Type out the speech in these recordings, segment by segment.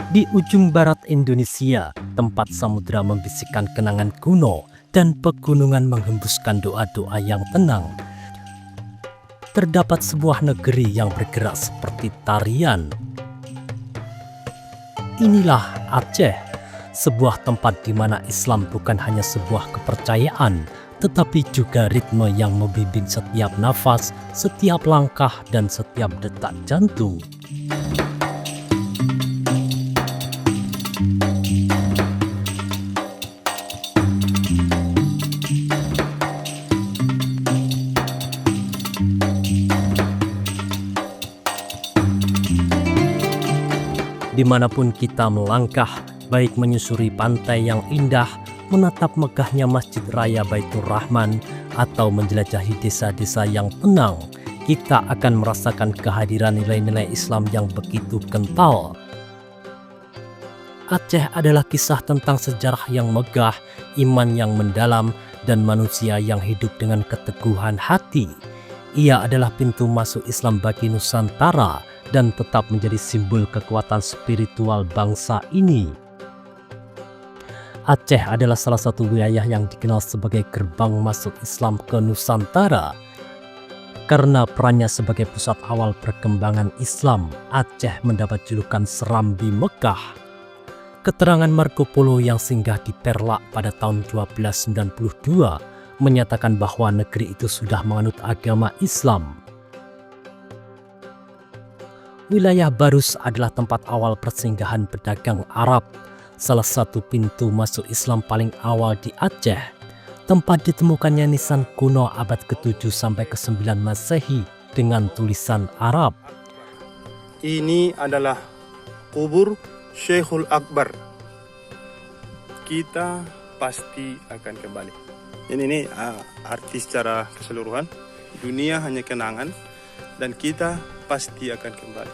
Di ujung barat Indonesia, tempat samudera membisikkan kenangan kuno dan pegunungan menghembuskan doa-doa yang tenang, terdapat sebuah negeri yang bergerak seperti tarian. Inilah Aceh, sebuah tempat di mana Islam bukan hanya sebuah kepercayaan, tetapi juga ritme yang membimbing setiap nafas, setiap langkah, dan setiap detak jantung. Dimanapun kita melangkah, baik menyusuri pantai yang indah, menatap megahnya Masjid Raya Baitur Rahman, atau menjelajahi desa-desa yang tenang, kita akan merasakan kehadiran nilai-nilai Islam yang begitu kental. Aceh adalah kisah tentang sejarah yang megah, iman yang mendalam, dan manusia yang hidup dengan keteguhan hati. Ia adalah pintu masuk Islam bagi Nusantara dan tetap menjadi simbol kekuatan spiritual bangsa ini. Aceh adalah salah satu wilayah yang dikenal sebagai gerbang masuk Islam ke Nusantara. Karena perannya sebagai pusat awal perkembangan Islam, Aceh mendapat julukan Serambi Mekah. Keterangan Marco Polo yang singgah di Perlak pada tahun 1292 menyatakan bahwa negeri itu sudah menganut agama Islam. Wilayah Barus adalah tempat awal persinggahan pedagang Arab, salah satu pintu masuk Islam paling awal di Aceh. Tempat ditemukannya nisan kuno abad ke-7 sampai ke-9 Masehi dengan tulisan Arab. Ini adalah kubur Syekhul Akbar. Kita pasti akan kembali. Ini arti secara keseluruhan. Dunia hanya kenangan dan kita pasti akan kembali.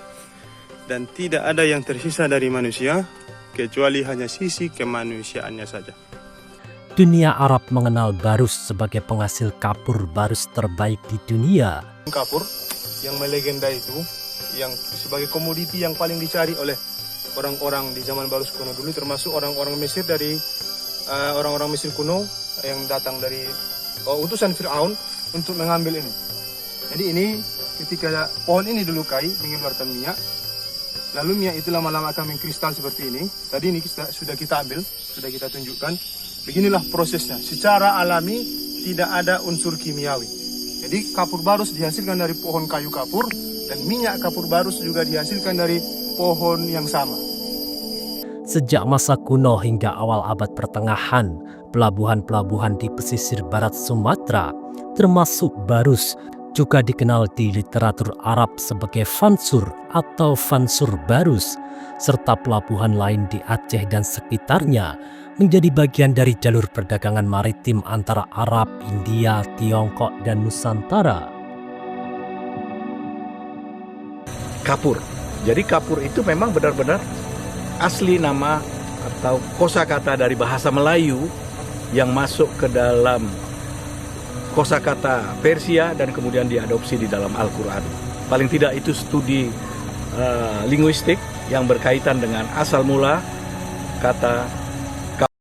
Dan tidak ada yang tersisa dari manusia kecuali hanya sisi kemanusiaannya saja. Dunia Arab mengenal Barus sebagai penghasil kapur barus terbaik di dunia. Kapur yang melegenda itu, yang sebagai komoditi yang paling dicari oleh orang-orang di zaman Barus kuno dulu, termasuk orang-orang Mesir dari orang-orang Mesir kuno yang datang dari utusan Fir'aun untuk mengambil ini. Jadi ini ketika pohon ini dilukai mengeluarkan minyak, lalu minyak itu lama-lama akan mengkristal seperti ini. Tadi ini sudah kita ambil, sudah kita tunjukkan. Beginilah prosesnya. Secara alami tidak ada unsur kimiawi. Jadi kapur barus dihasilkan dari pohon kayu kapur dan minyak kapur barus juga dihasilkan dari pohon yang sama. Sejak masa kuno hingga awal abad pertengahan, pelabuhan-pelabuhan di pesisir barat Sumatera, termasuk Barus, juga dikenal di literatur Arab sebagai Fansur atau Fansur Barus, serta pelabuhan lain di Aceh dan sekitarnya menjadi bagian dari jalur perdagangan maritim antara Arab, India, Tiongkok, dan Nusantara. Kapur. Jadi kapur itu memang benar-benar asli nama atau kosakata dari bahasa Melayu yang masuk ke dalam kosakata Persia dan kemudian diadopsi di dalam Al-Quran. Paling tidak itu studi linguistik yang berkaitan dengan asal mula kata kapur.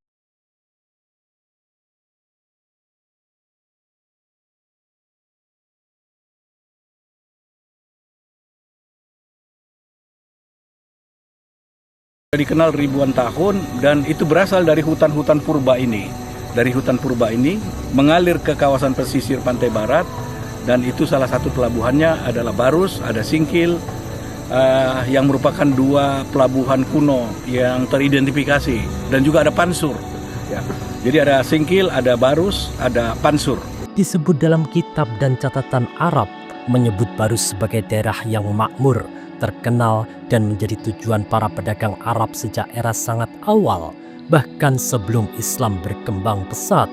Dikenal ribuan tahun dan itu berasal dari hutan-hutan purba ini. Dari hutan purba ini mengalir ke kawasan pesisir pantai barat dan itu salah satu pelabuhannya adalah Barus, ada Singkil yang merupakan dua pelabuhan kuno yang teridentifikasi dan juga ada Pansur. Ya. Jadi ada Singkil, ada Barus, ada Pansur. Disebut dalam kitab dan catatan Arab menyebut Barus sebagai daerah yang makmur, terkenal, dan menjadi tujuan para pedagang Arab sejak era sangat awal, bahkan sebelum Islam berkembang pesat.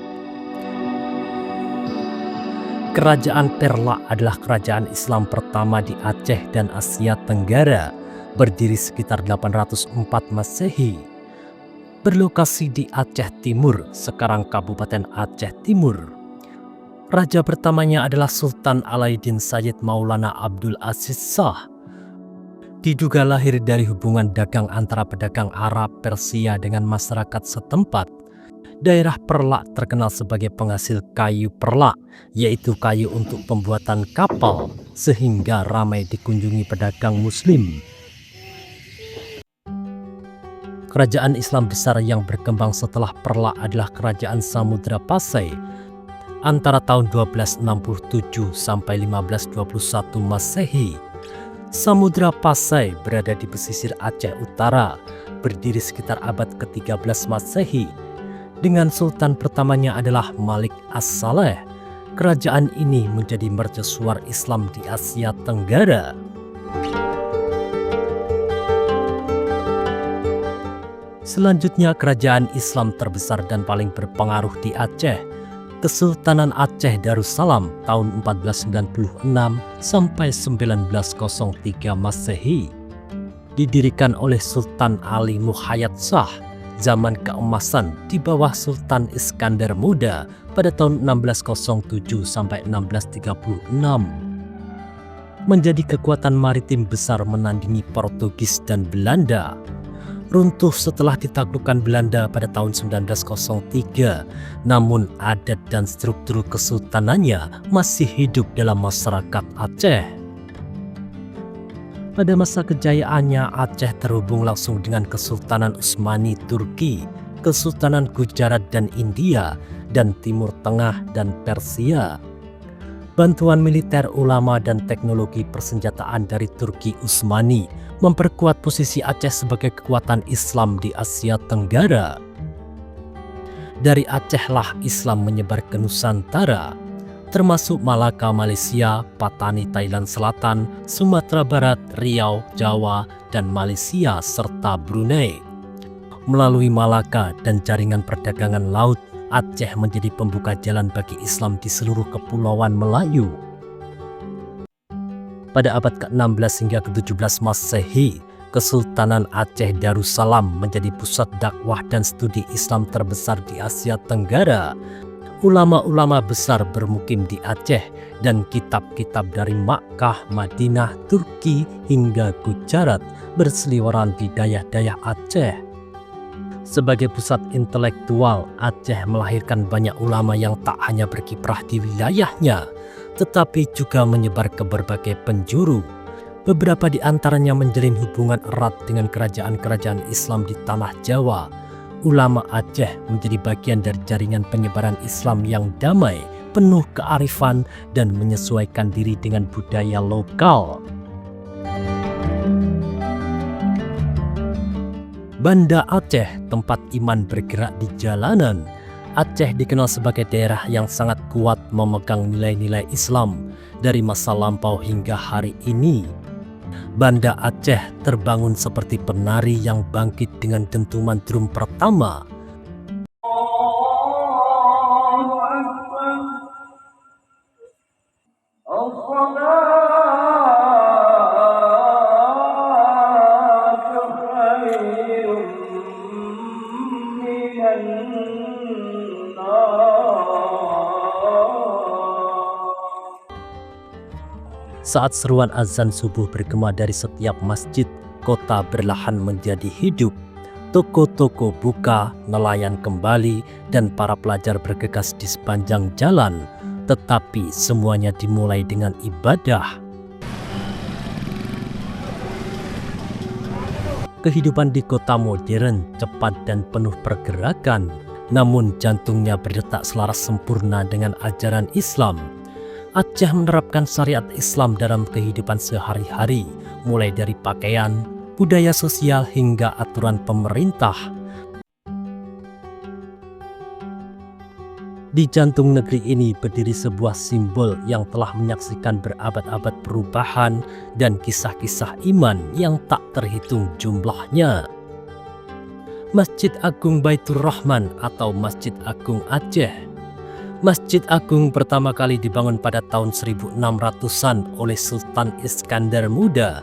Kerajaan Perlak adalah kerajaan Islam pertama di Aceh dan Asia Tenggara, berdiri sekitar 804 Masehi. Berlokasi di Aceh Timur, sekarang Kabupaten Aceh Timur. Raja pertamanya adalah Sultan Alaiddin Sayyid Maulana Abdul Aziz Shah. Diduga lahir dari hubungan dagang antara pedagang Arab Persia dengan masyarakat setempat. Daerah Perlak terkenal sebagai penghasil kayu perlak, yaitu kayu untuk pembuatan kapal, sehingga ramai dikunjungi pedagang Muslim. Kerajaan Islam besar yang berkembang setelah Perlak adalah Kerajaan Samudra Pasai. Antara tahun 1267 sampai 1521 Masehi, Samudra Pasai berada di pesisir Aceh Utara, berdiri sekitar abad ke-13 Masehi. Dengan sultan pertamanya adalah Malik As-Saleh. Kerajaan ini menjadi mercusuar Islam di Asia Tenggara. Selanjutnya, kerajaan Islam terbesar dan paling berpengaruh di Aceh, Kesultanan Aceh Darussalam tahun 1496 sampai 1903 Masehi. Didirikan oleh Sultan Ali Muhayyad Shah, zaman keemasan di bawah Sultan Iskandar Muda pada tahun 1607 sampai 1636. Menjadi kekuatan maritim besar menandingi Portugis dan Belanda. Runtuh setelah ditaklukkan Belanda pada tahun 1903, namun adat dan struktur kesultanannya masih hidup dalam masyarakat Aceh. Pada masa kejayaannya, Aceh terhubung langsung dengan Kesultanan Utsmani Turki, Kesultanan Gujarat dan India, dan Timur Tengah dan Persia. Bantuan militer, ulama, dan teknologi persenjataan dari Turki Utsmani memperkuat posisi Aceh sebagai kekuatan Islam di Asia Tenggara. Dari Acehlah Islam menyebar ke Nusantara, termasuk Malaka Malaysia, Patani Thailand Selatan, Sumatera Barat, Riau, Jawa, dan Malaysia, serta Brunei. Melalui Malaka dan jaringan perdagangan laut, Aceh menjadi pembuka jalan bagi Islam di seluruh kepulauan Melayu. Pada abad ke-16 hingga ke-17 Masehi, Kesultanan Aceh Darussalam menjadi pusat dakwah dan studi Islam terbesar di Asia Tenggara. Ulama-ulama besar bermukim di Aceh dan kitab-kitab dari Makkah, Madinah, Turki hingga Gujarat berseliweran di dayah-dayah Aceh. Sebagai pusat intelektual, Aceh melahirkan banyak ulama yang tak hanya berkiprah di wilayahnya, tetapi juga menyebar ke berbagai penjuru. Beberapa di antaranya menjalin hubungan erat dengan kerajaan-kerajaan Islam di tanah Jawa. Ulama Aceh menjadi bagian dari jaringan penyebaran Islam yang damai, penuh kearifan, dan menyesuaikan diri dengan budaya lokal. Banda Aceh, tempat iman bergerak di jalanan. Aceh dikenal sebagai daerah yang sangat kuat memegang nilai-nilai Islam dari masa lampau hingga hari ini. Banda Aceh terbangun seperti penari yang bangkit dengan dentuman drum pertama. Saat seruan azan subuh bergema dari setiap masjid, kota berlahan menjadi hidup. Toko-toko buka, nelayan kembali, dan para pelajar bergegas di sepanjang jalan. Tetapi semuanya dimulai dengan ibadah. Kehidupan di kota modern, cepat dan penuh pergerakan. Namun jantungnya berdetak selaras sempurna dengan ajaran Islam. Aceh menerapkan syariat Islam dalam kehidupan sehari-hari, mulai dari pakaian, budaya sosial, hingga aturan pemerintah. Di jantung negeri ini berdiri sebuah simbol yang telah menyaksikan berabad-abad perubahan dan kisah-kisah iman yang tak terhitung jumlahnya. Masjid Agung Baitur Rahman atau Masjid Agung Aceh. Masjid Agung pertama kali dibangun pada tahun 1600-an oleh Sultan Iskandar Muda,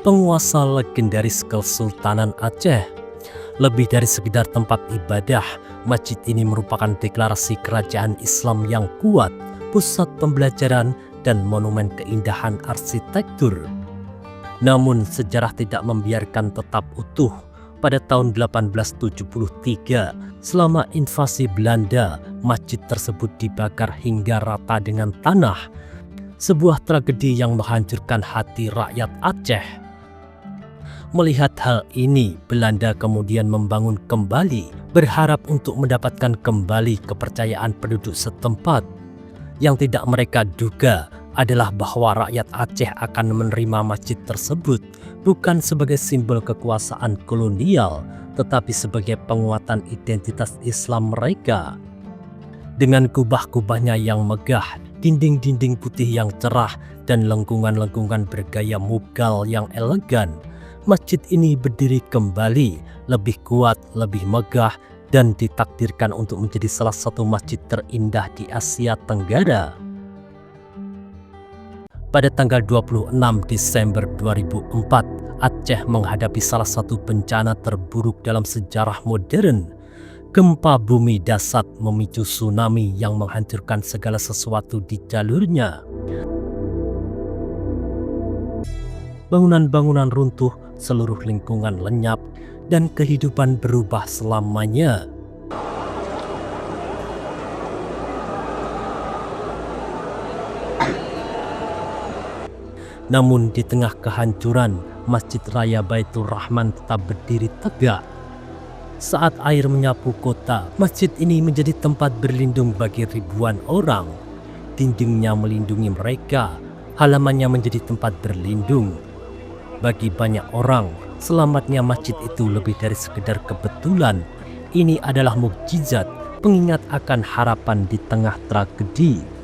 penguasa legendaris Kesultanan Aceh. Lebih dari sekedar tempat ibadah, masjid ini merupakan deklarasi kerajaan Islam yang kuat, pusat pembelajaran, dan monumen keindahan arsitektur. Namun sejarah tidak membiarkan tetap utuh. Pada tahun 1873, selama invasi Belanda, masjid tersebut dibakar hingga rata dengan tanah. Sebuah tragedi yang menghancurkan hati rakyat Aceh. Melihat hal ini, Belanda kemudian membangun kembali, berharap untuk mendapatkan kembali kepercayaan penduduk setempat. Yang tidak mereka duga adalah bahwa rakyat Aceh akan menerima masjid tersebut bukan sebagai simbol kekuasaan kolonial, tetapi sebagai penguatan identitas Islam mereka. Dengan kubah-kubahnya yang megah, dinding-dinding putih yang cerah, dan lengkungan-lengkungan bergaya Mughal yang elegan, masjid ini berdiri kembali, lebih kuat, lebih megah, dan ditakdirkan untuk menjadi salah satu masjid terindah di Asia Tenggara. Pada tanggal 26 Desember 2004, Aceh menghadapi salah satu bencana terburuk dalam sejarah modern. Gempa bumi dahsyat memicu tsunami yang menghancurkan segala sesuatu di jalurnya. Bangunan-bangunan runtuh, seluruh lingkungan lenyap, dan kehidupan berubah selamanya. Namun di tengah kehancuran, Masjid Raya Baitur Rahman tetap berdiri tegak. Saat air menyapu kota, masjid ini menjadi tempat berlindung bagi ribuan orang. Dindingnya melindungi mereka, halamannya menjadi tempat berlindung. Bagi banyak orang, selamatnya masjid itu lebih dari sekedar kebetulan. Ini adalah mukjizat, pengingat akan harapan di tengah tragedi.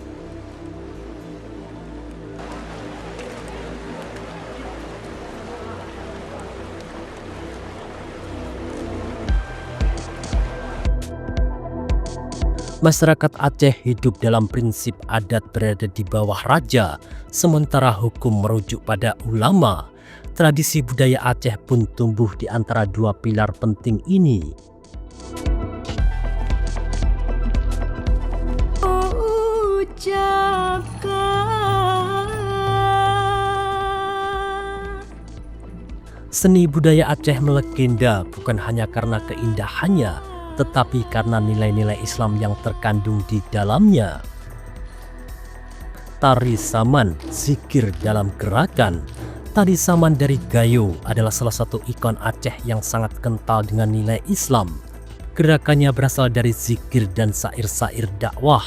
Masyarakat Aceh hidup dalam prinsip adat berada di bawah raja, sementara hukum merujuk pada ulama. Tradisi budaya Aceh pun tumbuh di antara dua pilar penting ini. Seni budaya Aceh melegenda bukan hanya karena keindahannya, tetapi karena nilai-nilai Islam yang terkandung di dalamnya. Tari Saman, zikir dalam gerakan. Tari Saman dari Gayo adalah salah satu ikon Aceh yang sangat kental dengan nilai Islam. Gerakannya berasal dari zikir dan syair-syair dakwah,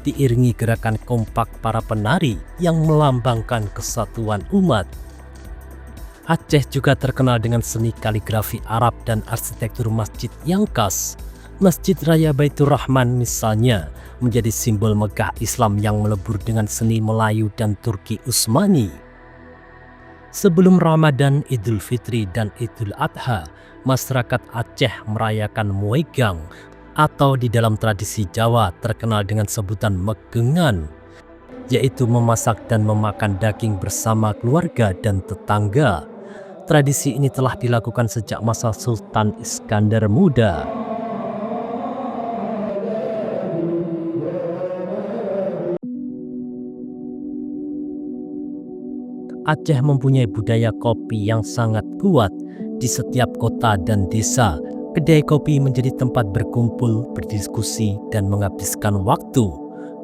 diiringi gerakan kompak para penari yang melambangkan kesatuan umat. Aceh juga terkenal dengan seni kaligrafi Arab dan arsitektur masjid yang khas. Masjid Raya Baitur Rahman misalnya menjadi simbol megah Islam yang melebur dengan seni Melayu dan Turki Utsmani. Sebelum Ramadan, Idul Fitri, dan Idul Adha, masyarakat Aceh merayakan Muegang atau di dalam tradisi Jawa terkenal dengan sebutan megengan, yaitu memasak dan memakan daging bersama keluarga dan tetangga. Tradisi ini telah dilakukan sejak masa Sultan Iskandar Muda. Aceh mempunyai budaya kopi yang sangat kuat. Di setiap kota dan desa, kedai kopi menjadi tempat berkumpul, berdiskusi, dan menghabiskan waktu.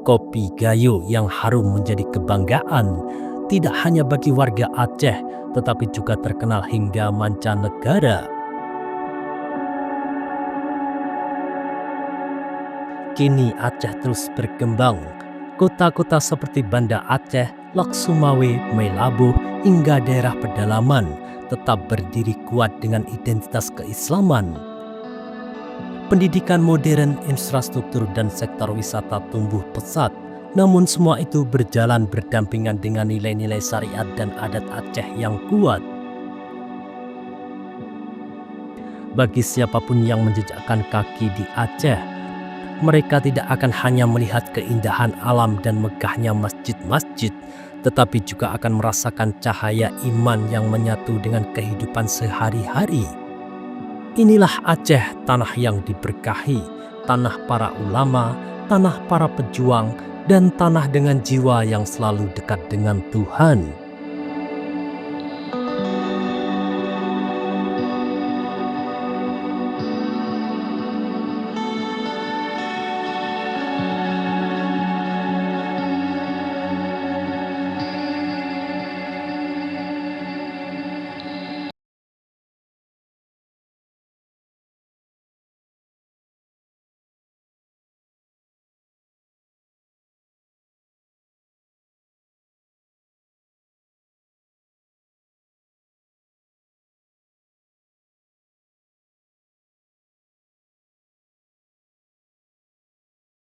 Kopi Gayo yang harum menjadi kebanggaan, tidak hanya bagi warga Aceh, tetapi juga terkenal hingga mancanegara. Kini Aceh terus berkembang. Kota-kota seperti Banda Aceh, Lak Sumawe, Melabu, hingga daerah pedalaman tetap berdiri kuat dengan identitas keislaman. Pendidikan modern, infrastruktur, dan sektor wisata tumbuh pesat. Namun semua itu berjalan berdampingan dengan nilai-nilai syariat dan adat Aceh yang kuat. Bagi siapapun yang menjejakkan kaki di Aceh, mereka tidak akan hanya melihat keindahan alam dan megahnya masjid-masjid, tetapi juga akan merasakan cahaya iman yang menyatu dengan kehidupan sehari-hari. Inilah Aceh, tanah yang diberkahi, tanah para ulama, tanah para pejuang, dan tanah dengan jiwa yang selalu dekat dengan Tuhan.